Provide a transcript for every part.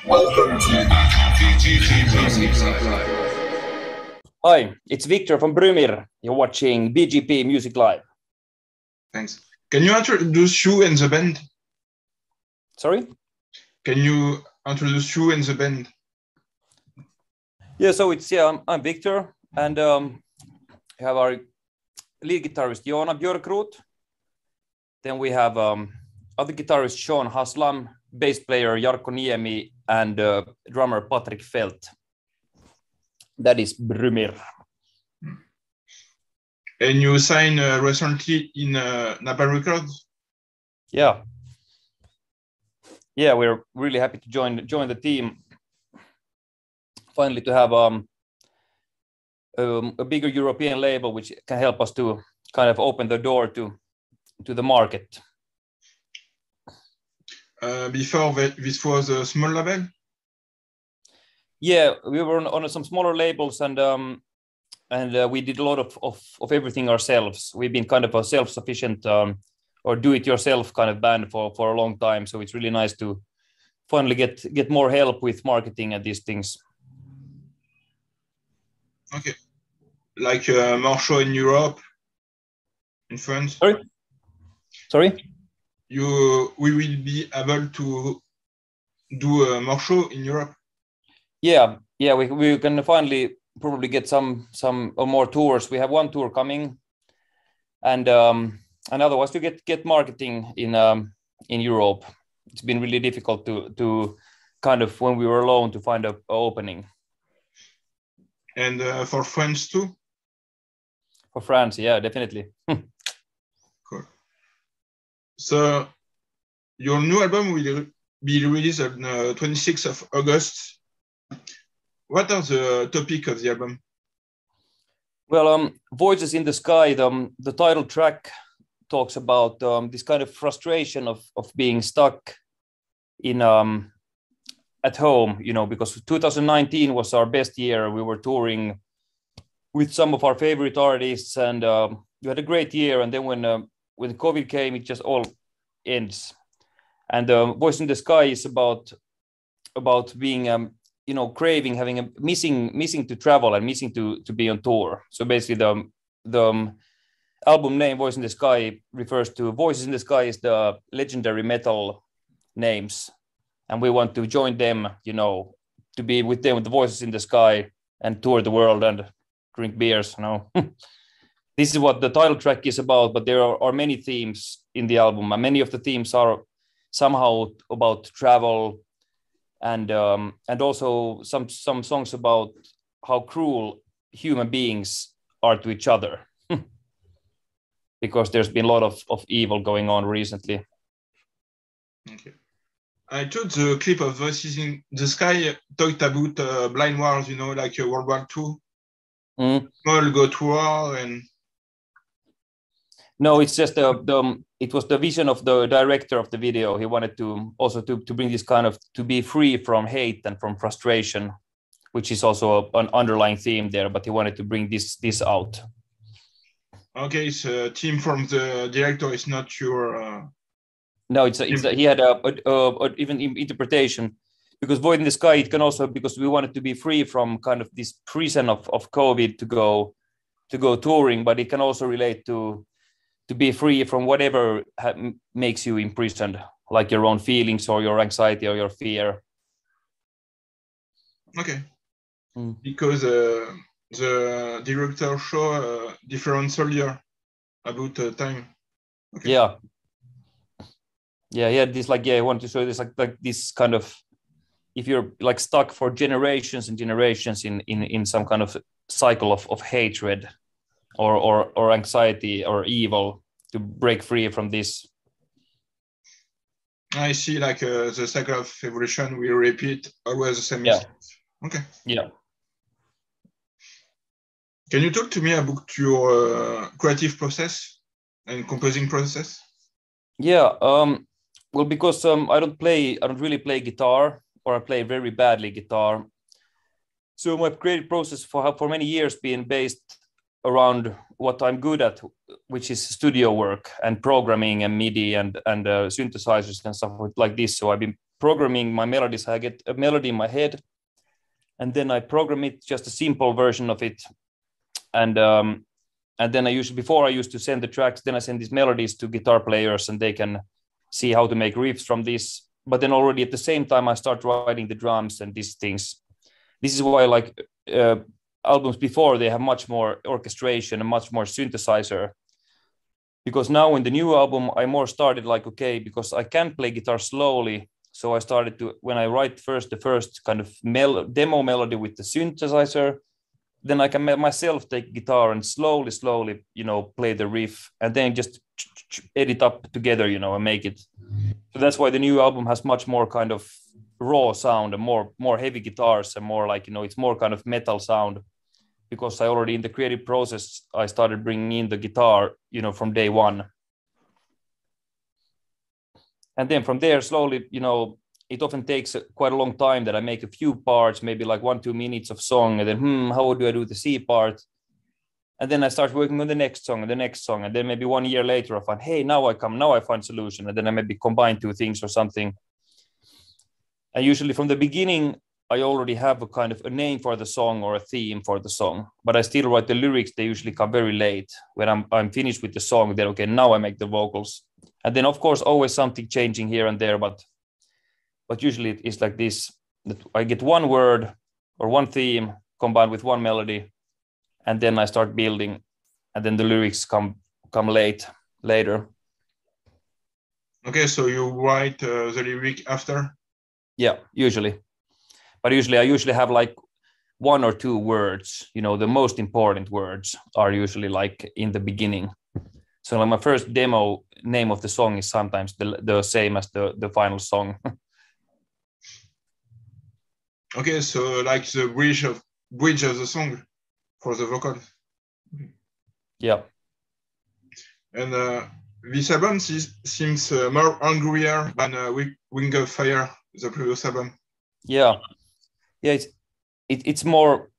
Welcome to BGP Music Live. Hi, it's Victor from Brymir. You're watching BGP Music Live. Thanks. Can you introduce you and the band? Sorry? Can you introduce you and the band? Yeah, so I'm Victor, and we have our lead guitarist Joona Björkroth. Then we have other guitarist Sean Haslam, bass player Jarkko Niemi, and drummer Patrick Felt. That is Brymir. And you signed recently in Napalm Records? Yeah, we're really happy to join the team. Finally, to have a bigger European label, which can help us to kind of open the door to the market. Before this was a small label? Yeah, we were on some smaller labels, and we did a lot of everything ourselves. We've been kind of a self-sufficient or do-it-yourself kind of band for a long time. So it's really nice to finally get more help with marketing and these things. Okay, like more show in Europe, in France. Sorry. We will be able to do more show in Europe. Yeah, we can finally probably get some or more tours. We have one tour coming, and otherwise to get marketing in Europe. It's been really difficult to kind of, when we were alone, to find a opening. And for France too? For France, yeah, definitely. Cool. So your new album will be released on 26th of August. What are the topics of the album? Well, Voices in the Sky, the title track talks about this kind of frustration of being stuck in at home, because 2019 was our best year. We were touring with some of our favorite artists, and we had a great year. And then when COVID came, it just all ends. And Voice in the Sky is about being craving, having a missing to travel and missing to be on tour. So basically the album name Voice in the Sky refers to Voices in the Sky is the legendary metal names, and we want to join them, to be with them, with the voices in the sky, and tour the world and drink beers. This is what the title track is about, but there are many themes in the album, and many of the themes are somehow about travel, and also some songs about how cruel human beings are to each other, because there's been a lot of evil going on recently. Okay. I thought the clip of Voices in the Sky talked about blind wars, like World War II. Small go to war and... No, it's just it was the vision of the director of the video. He wanted to also to bring this kind of, to be free from hate and from frustration, which is also an underlying theme there, but he wanted to bring this out. Okay, so team from the director is not your... No, he had even interpretation, because Void in the Sky, it can also, because we wanted to be free from kind of this prison of COVID to go touring, but it can also relate to be free from whatever makes you imprisoned, like your own feelings or your anxiety or your fear. Okay. Because the director show different soldier about time. Okay. Yeah, he had this, I wanted to show this like this kind of, if you're like stuck for generations and generations in some kind of cycle of hatred or anxiety or evil, to break free from this. I see, like the cycle of evolution will repeat always the same. Yeah. Okay. Yeah. Can you talk to me about your creative process and composing process? Yeah. Well, because I don't really play guitar, or I play very badly guitar. So my creative process for many years been based around what I'm good at, which is studio work and programming and MIDI and synthesizers and stuff like this. So I've been programming my melodies. I get a melody in my head, and then I program it, just a simple version of it. And then before I used to send the tracks, then I send these melodies to guitar players and they can see how to make riffs from this. But then already at the same time, I start writing the drums and these things. This is why like albums before, they have much more orchestration and much more synthesizer. Because now in the new album, I more started like, okay, because I can play guitar slowly. So I started to, when I write the first kind of demo melody with the synthesizer, then I can myself take guitar and slowly, play the riff and then just edit up together, and make it. So that's why the new album has much more kind of raw sound and more heavy guitars and more like, it's more kind of metal sound, because I already in the creative process, I started bringing in the guitar, from day one. And then from there, slowly, it often takes quite a long time that I make a few parts, maybe like 1-2 minutes of song, and then, how do I do the C part? And then I start working on the next song and the next song. And then maybe 1 year later, I find, hey, now I find solution. And then I maybe combine two things or something. And usually from the beginning, I already have a kind of a name for the song or a theme for the song, but I still write the lyrics. They usually come very late when I'm finished with the song. Then, okay, now I make the vocals. And then of course, always something changing here and there, but usually it's like this, that I get one word or one theme combined with one melody, and then I start building, and then the lyrics come later. Okay, so you write the lyric after? Yeah, usually. But I usually have like 1 or 2 words, the most important words are usually like in the beginning. So like my first demo name of the song is sometimes the same as the final song. Okay, so like the bridge of the song for the vocal. Yeah. And this album seems more angrier than Wing of Fire, the previous album. Yeah, it's more,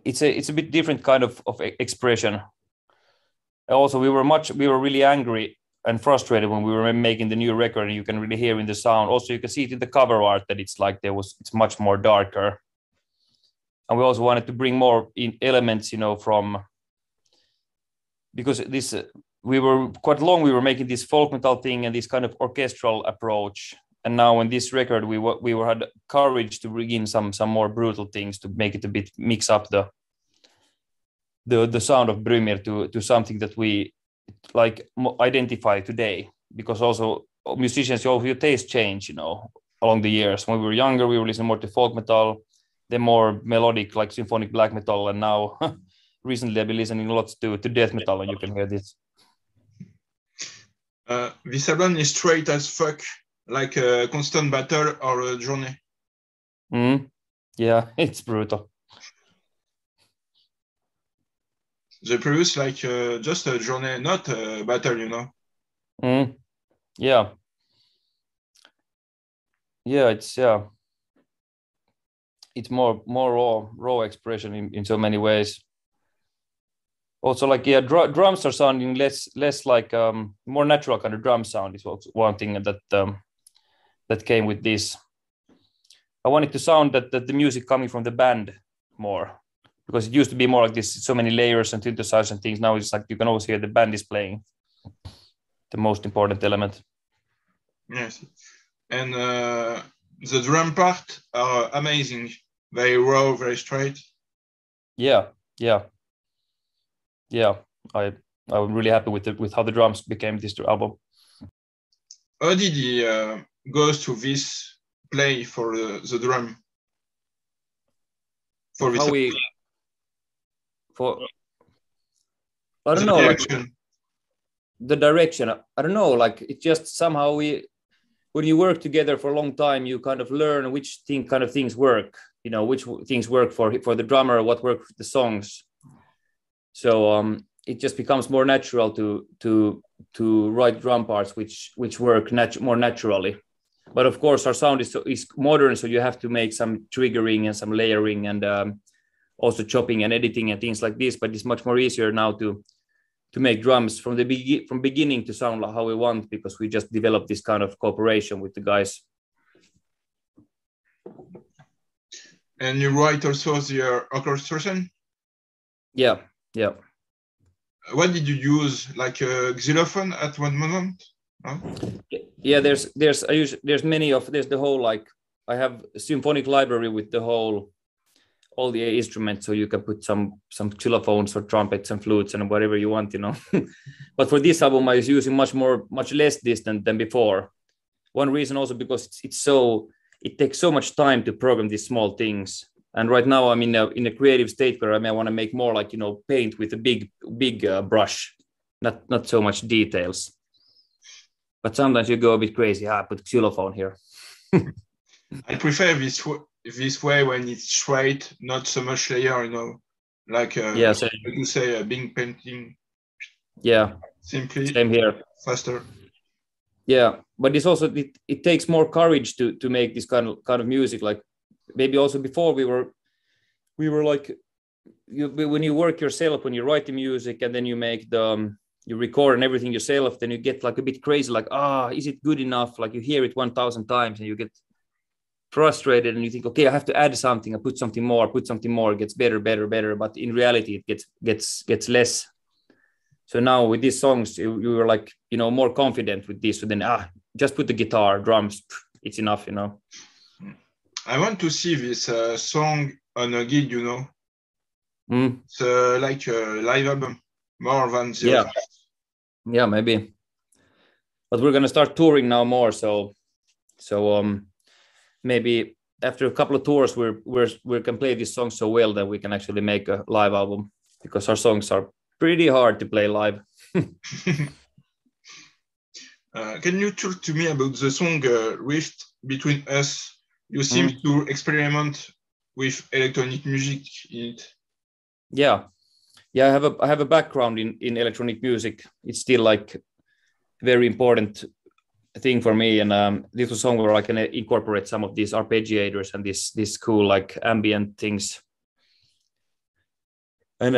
it's a bit different kind of expression. Also, we were really angry and frustrated when we were making the new record, and you can really hear in the sound. Also, you can see it in the cover art that it's like it's much more darker. And we also wanted to bring more in elements, from, because this we were making this folk metal thing and this kind of orchestral approach. And now in this record, we had courage to bring in some more brutal things to make it a bit mix up the sound of Brymir to something that we like identify today. Because also musicians, your taste change, along the years. When we were younger, we were listening more to folk metal, then more melodic, like symphonic black metal, and now recently I've been listening lots to death metal, and you can hear this. This album is straight as fuck, like a constant battle or a journey. Yeah, it's brutal. The previous, like just a journey, not a battle, Yeah. Yeah, it's more raw expression in so many ways. Also, like, yeah, drums are sounding less like more natural kind of drum sound is one thing that came with this. I wanted to sound that the music coming from the band more, because it used to be more like this, so many layers and synthesizers and things. Now it's like you can always hear the band is playing, the most important element. Yes, and the drum part are amazing. Very raw, very straight. Yeah. I'm really happy with how the drums became this album. How did he goes to this play for the drum? For this, I don't know, like the direction. I don't know, like it just somehow when you work together for a long time, you kind of learn which kind of things work. Which things work for the drummer, what work for the songs. So it just becomes more natural to write drum parts which work more naturally. But of course, our sound is modern, so you have to make some triggering and some layering and also chopping and editing and things like this. But it's much more easier now to make drums from beginning to sound like how we want, because we just developed this kind of cooperation with the guys. And you write also the orchestration? Yeah, yeah. What did you use? Like a xylophone at one moment? Huh? Yeah, there's the whole, like, I have a symphonic library with all the instruments, so you can put some xylophones or trumpets and flutes and whatever you want, you know. But for this album, I was using much less distant than before. One reason also because it takes so much time to program these small things. And right now I'm in a creative state where I want to make more, like, you know, paint with a big brush, not so much details. But sometimes you go a bit crazy. I put xylophone here. I prefer this way when it's straight, not so much layer, you know, like you say, being painting. Yeah, simply. Same here. Faster. Yeah, but it's also it takes more courage to make this kind of music. Like, maybe also before we were like, when you work yourself, when you write the music and then you make you record and everything yourself, then you get like a bit crazy, like, is it good enough? Like, you hear it 1,000 times and you get frustrated and you think, okay, I have to add something, I put something more, it gets better. But in reality, it gets less. So now with these songs, you were like, you know, more confident with this. So then, just put the guitar, drums, it's enough, you know. I want to see this song on a gig, you know. It's like a live album, more than the Yeah, maybe. But we're gonna start touring now more, so maybe after a couple of tours, we can play these songs so well that we can actually make a live album, because our songs are pretty hard to play live. Can you talk to me about the song Rift Between Us? You seem to experiment with electronic music in it. Yeah, I have a background in electronic music. It's still like very important thing for me, and this was a song where I can incorporate some of these arpeggiators and this cool, like, ambient things. And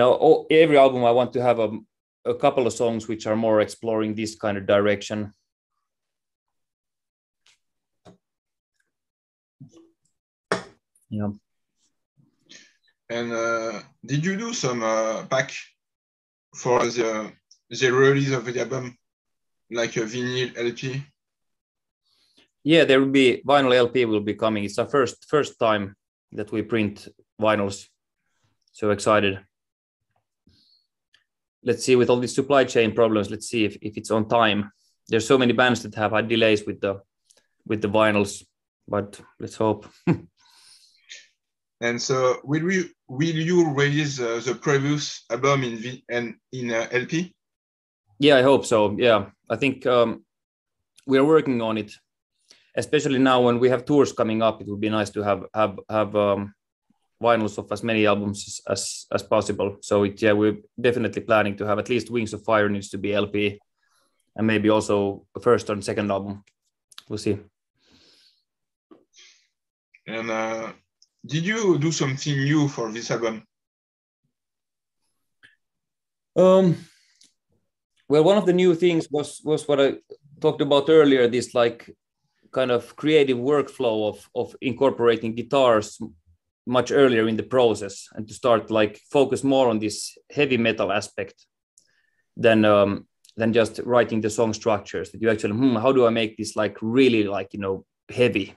every album I want to have a couple of songs which are more exploring this kind of direction. Yeah. And did you do some pack for the release of the album, like a vinyl LP? Yeah, there will be vinyl LP will be coming. It's our first time that we print vinyls. So excited. Let's see, with all these supply chain problems, let's see if it's on time. There's so many bands that have had delays with the vinyls, but let's hope. And so, will you release the previous album in LP? Yeah, I hope so. Yeah, I think we are working on it. Especially now when we have tours coming up, it would be nice to have vinyls of as many albums as possible. So we're definitely planning to have at least Wings of Fire needs to be LP, and maybe also a first and second album. We'll see. And did you do something new for this album? Well, one of the new things was what I talked about earlier, this like kind of creative workflow of incorporating guitars much earlier in the process, and to start like focus more on this heavy metal aspect than just writing the song structures, that you actually, how do I make this like really, like, you know, heavy?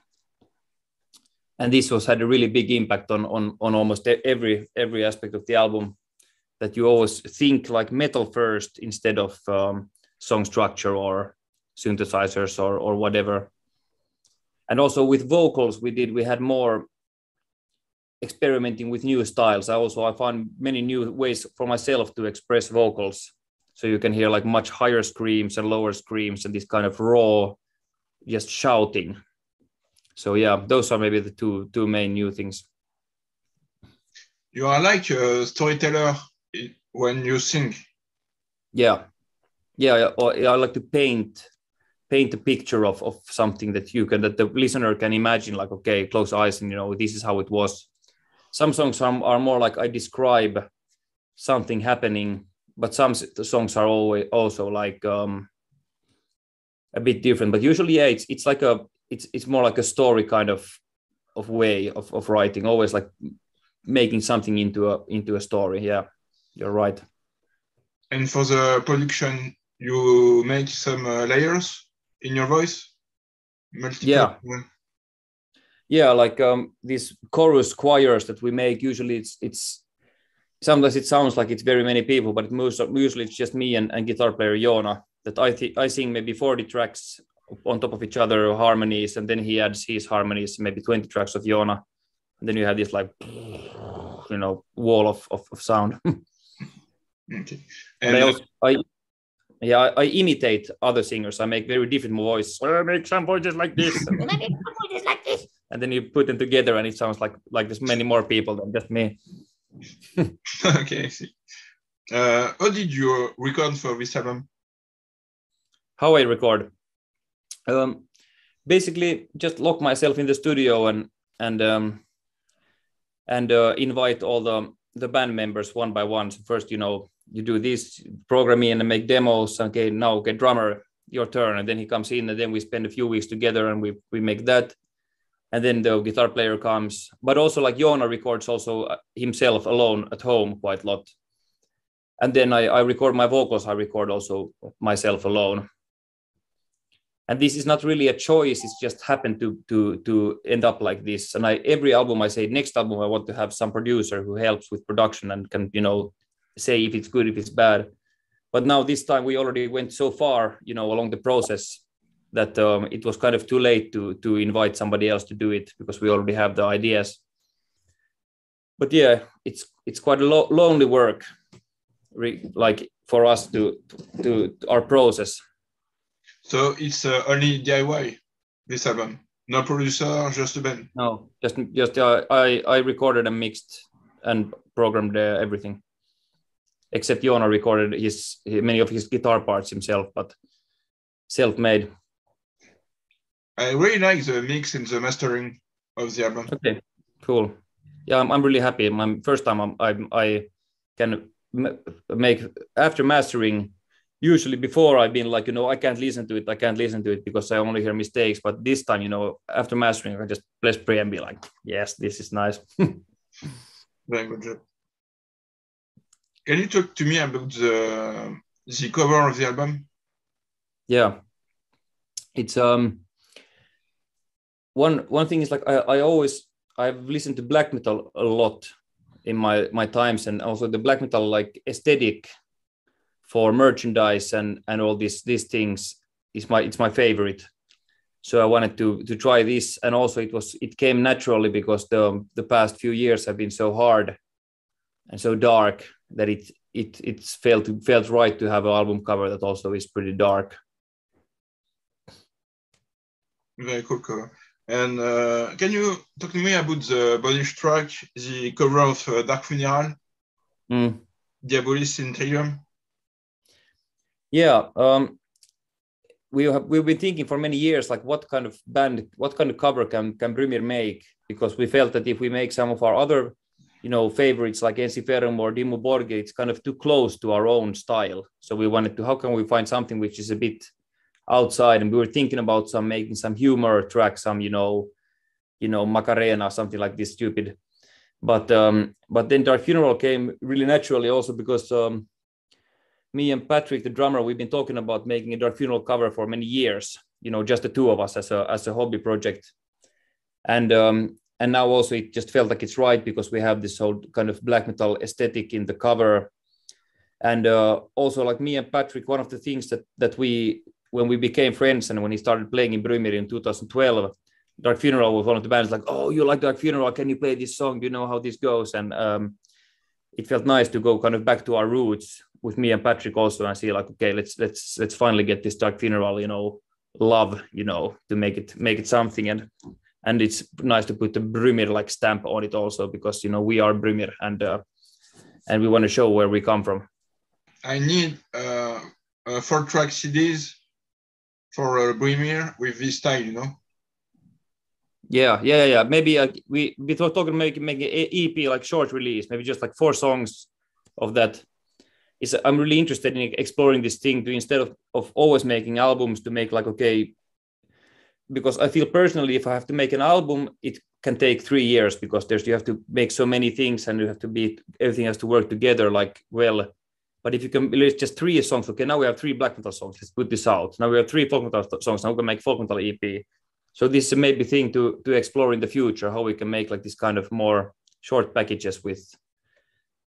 And this had a really big impact on almost every aspect of the album, that you always think like metal first instead of song structure or synthesizers or whatever. And also with vocals, we had more experimenting with new styles. I found many new ways for myself to express vocals. So you can hear like much higher screams and lower screams and this kind of raw, just shouting. So yeah, those are maybe the two main new things. You are like a storyteller when you sing. Yeah. I like to paint a picture of something that the listener can imagine, like, okay, close eyes and, you know, this is how it was. Some songs are more like I describe something happening, but some songs are always also like a bit different. But usually, yeah, it's like it's more like a story kind of way of writing, always like making something into a story. Yeah, you're right. And for the production, you make some layers in your voice? Multiple. Yeah, like these chorus choirs that we make, usually it's sometimes it sounds like it's very many people, but usually it's just me and guitar player Joona, that I sing maybe 40 tracks on top of each other, harmonies, and then he adds his harmonies, maybe 20 tracks of Joona, and then you have this like, you know, wall of sound. Okay. And I imitate other singers. I make very different voices. I make some voices like this, and then I make some voices like this, and then you put them together, and it sounds like there's many more people than just me. Okay, I see. How did you record for this album? How I record? Basically, just lock myself in the studio and invite all the band members one by one. So first, you know, you do this programming and make demos. Okay, now okay, drummer, your turn, and then he comes in, and then we spend a few weeks together, and we make that. And then the guitar player comes, but also like Joona records also himself alone at home quite a lot. And then I record my vocals. I record also myself alone. And this is not really a choice. It's just happened to end up like this. And every album I say, next album, I want to have some producer who helps with production and can, you know, say if it's good, if it's bad. But now this time we already went so far, you know, along the process that it was kind of too late to invite somebody else to do it because we already have the ideas. But yeah, it's quite a lonely work, like for us to our process. So it's only DIY, this album? No producer, just a band? No, just I recorded and mixed and programmed everything. Except Joona recorded many of his guitar parts himself, but self-made. I really like the mix and the mastering of the album. Okay, cool. Yeah, I'm really happy. My first time I can make after mastering. Usually before I've been like, you know, I can't listen to it because I only hear mistakes. But this time, you know, after mastering, I can just press play and be like, yes, this is nice. Very good job. Can you talk to me about the cover of the album? Yeah, it's one thing is like I've listened to black metal a lot in my times, and also the black metal like aesthetic for merchandise and all these things is my favorite. So I wanted to try this, and also it came naturally because the past few years have been so hard and so dark that it felt right to have an album cover that also is pretty dark. Very cool cover. And can you talk to me about the bonus track, the cover of Dark Funeral, Diabolis in Trivium? Yeah, we've been thinking for many years, like what kind of cover can Brymir make? Because we felt that if we make some of our other, you know, favorites like Ensiferum or Dimmu Borgir, it's kind of too close to our own style. So we wanted to, how can we find something which is a bit outside? And we were thinking about making some humor track, some, you know, Macarena, something like this stupid. But then Dark Funeral came really naturally also because me and Patrick, the drummer, we've been talking about making a Dark Funeral cover for many years, you know, just the two of us as a hobby project. And now also it just felt like it's right because we have this whole kind of black metal aesthetic in the cover. And also like me and Patrick, one of the things that when we became friends and when he started playing in Brymir in 2012, Dark Funeral was one of the bands like, oh, you like Dark Funeral? Can you play this song? Do you know how this goes? And it felt nice to go kind of back to our roots with me and Patrick also and see like, okay, let's finally get this Dark Funeral, you know, love, you know, to make it something. And it's nice to put the Brymir like stamp on it also because, you know, we are Brymir and we want to show where we come from. I need 4-track CDs for Brymir with this style, you know. Yeah. Maybe we were talking make an EP like short release, maybe just like 4 songs of that. I'm really interested in exploring this thing to instead of always making albums to make like, okay, because I feel personally if I have to make an album, it can take 3 years because you have to make so many things and everything has to work together like well. But if you can release just 3 songs, okay, now we have 3 black metal songs, let's put this out. Now we have 3 folk metal songs, now we can make folk metal EP. So this is a maybe thing to explore in the future, how we can make like this kind of more short packages with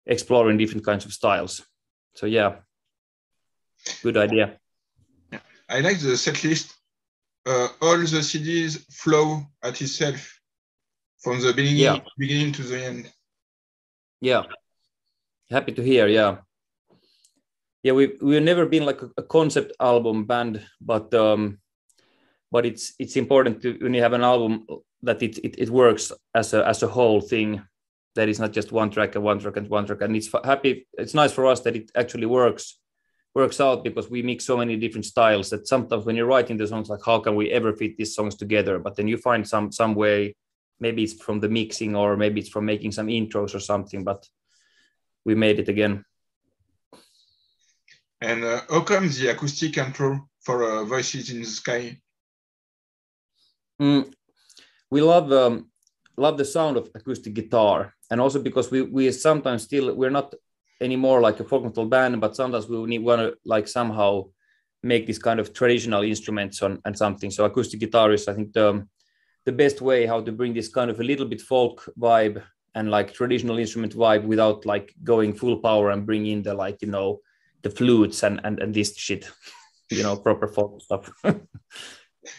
exploring different kinds of styles. So yeah, good idea. Yeah. I like the set list. All the CDs flow at itself from the beginning to the end. Yeah, happy to hear. Yeah, we've never been like a concept album band, but it's important to, when you have an album, that it works as a whole thing. That is not just one track, and it's nice for us that it actually works out, because we mix so many different styles that sometimes when you're writing the songs, like how can we ever fit these songs together? But then you find some way, maybe it's from the mixing or maybe it's from making some intros or something, but we made it again. And how come the acoustic intro for Voices in the Sky? We love the sound of acoustic guitar, and also because we sometimes we're not anymore like a folk metal band, but sometimes we want to like somehow make this kind of traditional instruments and something. So acoustic guitar is, I think, the best way how to bring this kind of a little bit folk vibe and like traditional instrument vibe without like going full power and bring in the like, you know, the flutes and this shit, you know, proper folk stuff.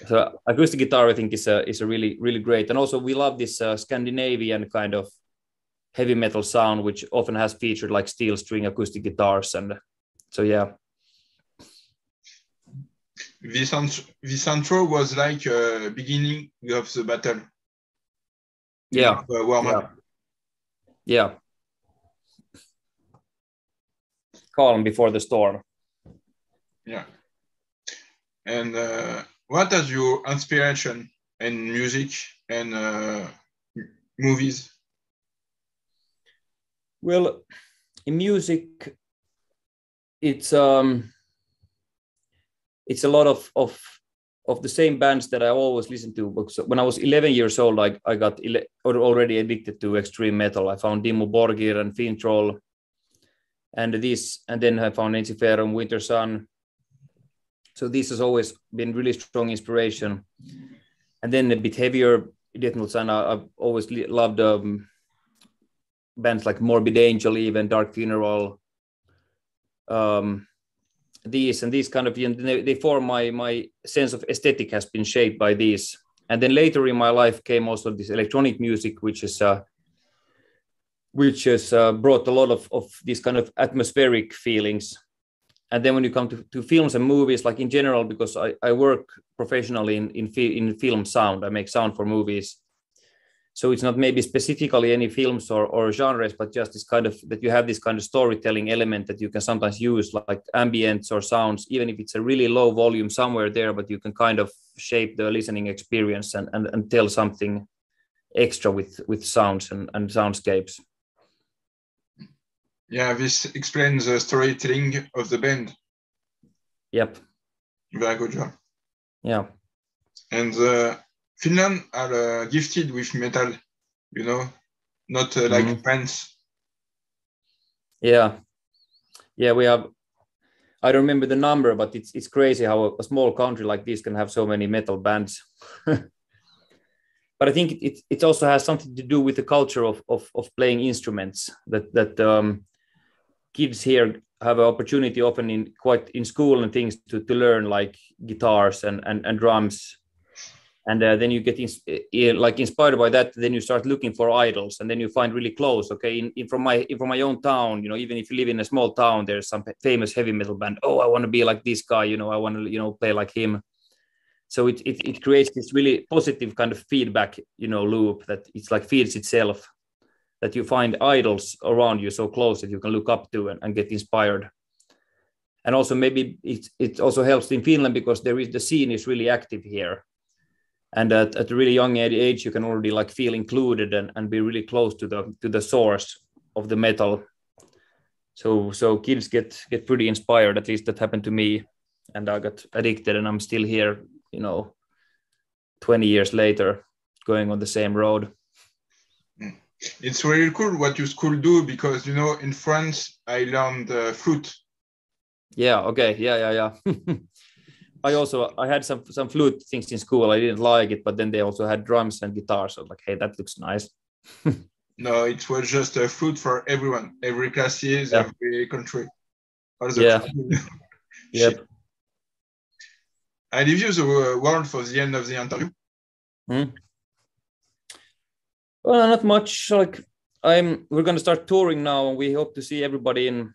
So acoustic guitar, I think, is a really, really great. And also we love this Scandinavian kind of heavy metal sound, which often has featured like steel string acoustic guitars. And so, yeah. This intro was like beginning of the battle. Yeah. Yeah. Calm before the storm. Yeah. And what is your inspiration in music and movies? Well, in music, it's a lot of the same bands that I always listened to. When I was 11 years old, I got already addicted to extreme metal. I found Dimmu Borgir and Fintroll and then I found Ensiferum, Winter Sun. So this has always been really strong inspiration. And then a bit heavier Death Métal, I've always loved bands like Morbid Angel, even Dark Funeral. These kind of, they form my sense of aesthetic has been shaped by these. And then later in my life came also this electronic music, which has brought a lot of these kind of atmospheric feelings. And then when you come to films and movies, like in general, because I work professionally in film sound, I make sound for movies. So it's not maybe specifically any films or genres, but just this kind of, that you have this kind of storytelling element that you can sometimes use, like ambience or sounds, even if it's a really low volume somewhere there, but you can kind of shape the listening experience and tell something extra with sounds and soundscapes. Yeah, this explains the storytelling of the band. Yep. Very good job. Yeah. And Finland are gifted with metal, you know, not like France. Yeah. Yeah, we have, I don't remember the number, but it's crazy how a small country like this can have so many metal bands. But I think it also has something to do with the culture of playing instruments, that kids here have an opportunity often in school and things to learn like guitars and drums. And then you get like inspired by that. Then you start looking for idols, and then you find really close. Okay, from my own town, you know, even if you live in a small town, there's some famous heavy metal band. Oh, I want to be like this guy. You know, I want to, you know, play like him. So it creates this really positive kind of feedback, you know, loop that it's like feeds itself. That you find idols around you so close that you can look up to and get inspired. And also maybe it also helps in Finland because the scene is really active here. And at a really young age, you can already like feel included and be really close to the source of the metal. So kids get pretty inspired. At least that happened to me, and I got addicted, and I'm still here, you know, 20 years later, going on the same road. It's really cool what your school do because, you know, in France, I learned flute. Yeah. Okay. Yeah. I had some flute things in school. I didn't like it, but then they also had drums and guitars. So I was like, hey, that looks nice. No, it was just a flute for everyone, every classes, Yeah. every country. All the Yeah. Shit. Yep. I leave you the word for the end of the interview. Well, not much. Like we're gonna start touring now, and we hope to see everybody in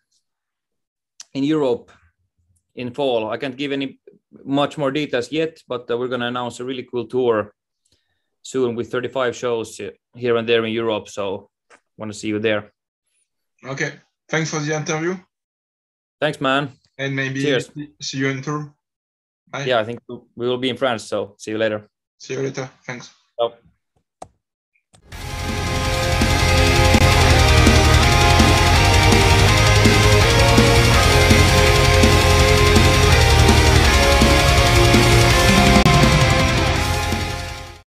Europe in fall. I can't give any much more details yet, but we're gonna announce a really cool tour soon with 35 shows here and there in Europe. So, want to see you there. Okay. Thanks for the interview. Thanks, man. And maybe Cheers. see you in tour. Bye. Yeah, I think we will be in France. So, see you later. See you later. Thanks. Ciao.